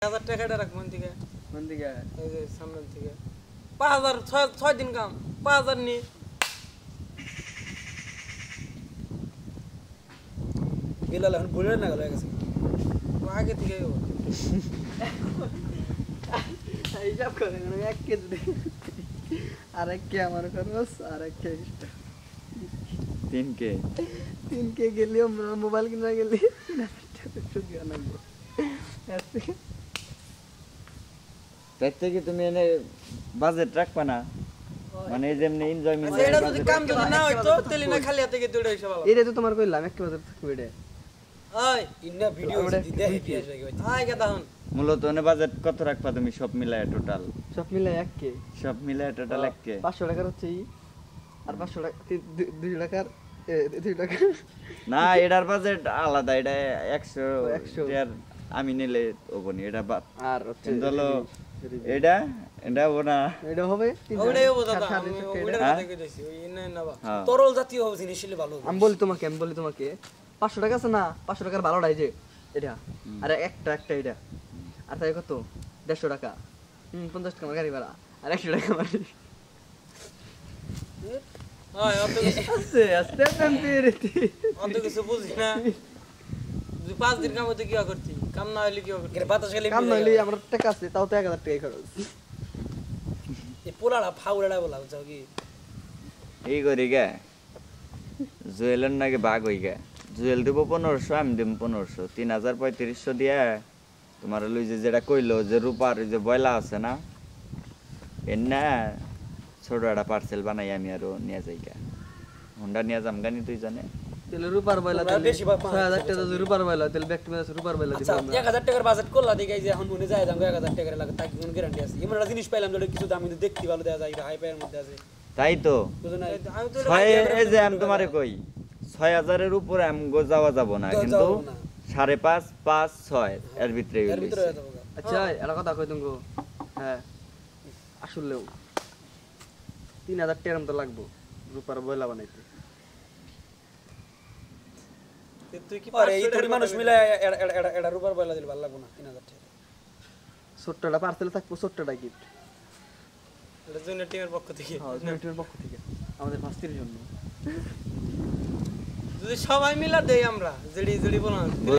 1000 টাকাটা রাখ মন থেকে এই যে সামনের থেকে 5000 6 দিন কাম 5000 নি বিলাল এখন বলে না গেল গেছে আগে থেকে হিসাব করে এক কেজি আর এক কে আমার খরচ আর এক কে 3K গেলি মোবাইল কিনা গেলি তার থেকে তুমি এনে বাজেট রাখবা না মানে যেমনি এনজয়মেন্ট এটা যদি কাম যদি না হইতো তাহলে না খালি হাতে গিয়ে দৌড়ে এসে ভালো এটা তো তোমার কইলাম এক বাজার থাকবে এটা ওই ইন্না ভিডিও দিতে ইতিহাস হয়ে গেছে আয় কথা হন মূলত এনে বাজেট কত রাখবা তুমি সব মিলায় টোটাল সব মিলে 1K সব মিলায় টোটাল 1K 500 টাকার হচ্ছে আর 500 টাকা 2 টাকার 2 টাকা না এটার বাজেট আলাদা এটা 100 এর আমি নিলে ওবনি এটা বাদ আর হচ্ছে হলো এটা ওনা এটা হবে ওইটাই হবো দাদা আমি ওইটার কথা কইতেছি ওই না না বা তরল জাতীয় হবে জিনিস হলে ভালো আমি বলি তোমাকে 500 টাকা আছে না 500 টাকার ভালোটাই যে এটা আর একটা এটা আর তাই কত 150 টাকা 50 টাকা গাড়ি ভাড়া আর 100 টাকা মারি ওই অত কিছু আস্তে পেরেছি অত কিছু বুঝি না তুই 5 দিন কাম হইতে কি করতি কাম না হইলে কি করতি বাতাস গেলে কাম নইলে আমার টাকা আছে তাও তো 1000 টাকা খরচ এই পোলাড়া ফাউড়াড়া বলা বুঝছো কি এই করি গে জুয়েলের নাকি ভাগ হই গে জুয়েল দিব 1500 আমি দিব 1500 3350 দিয়া তোমার লই যেটা কইলো যে রূপার যে বয়লা আছে না এন্না ছোট একটা পার্সেল বানাই আমি আরো নিয়ে যাই গে হোন্ডা নিয়ে যাম গানি তুই জানে তেল রূপার বয়লা তেল 6000 টাকা যদি রূপার বয়লা তেল ব্যাক টু রূপার বয়লা দিব আচ্ছা 1000 টাকার বাজেট করলা দেখে যে এখন মনে যায় যাম 1000 টাকার লাগে তাকে কোন গ্যারান্টি আছে এমন একটা জিনিস পাইলাম যেটা কিছু দাম কিন্তু দেখতে ভালো দেয়া যায় হাই পায়ের মধ্যে আছে তাই তো বুঝো না আমি তো এই যে আমি তোমারে কই 6000 এর উপরে আমি যাওয়া যাব না কিন্তু 5.5 5 6 এর ভিতরে এর ভিতরে হয়ে যাবো আচ্ছা এটা কথা কই তুমি হ্যাঁ আসলেও 3000 টাকার মতো লাগবে রূপার বয়লা বানাইতে তুই কি আরে এই তোর মানুষ মিলে এটা রূপার বয়লা দিলে ভালো লাগবে না 3000 টাকা ছোট্টটা পার্সেল থাকবো ছোট্টটা গিফট এটা জুনিয়র টিমের পক্ষ থেকে হ্যাঁ জুনিয়র পক্ষ থেকে আমাদের ফার্স্টের জন্য যদি সবাই মিলা দেই আমরা জেডি বললাম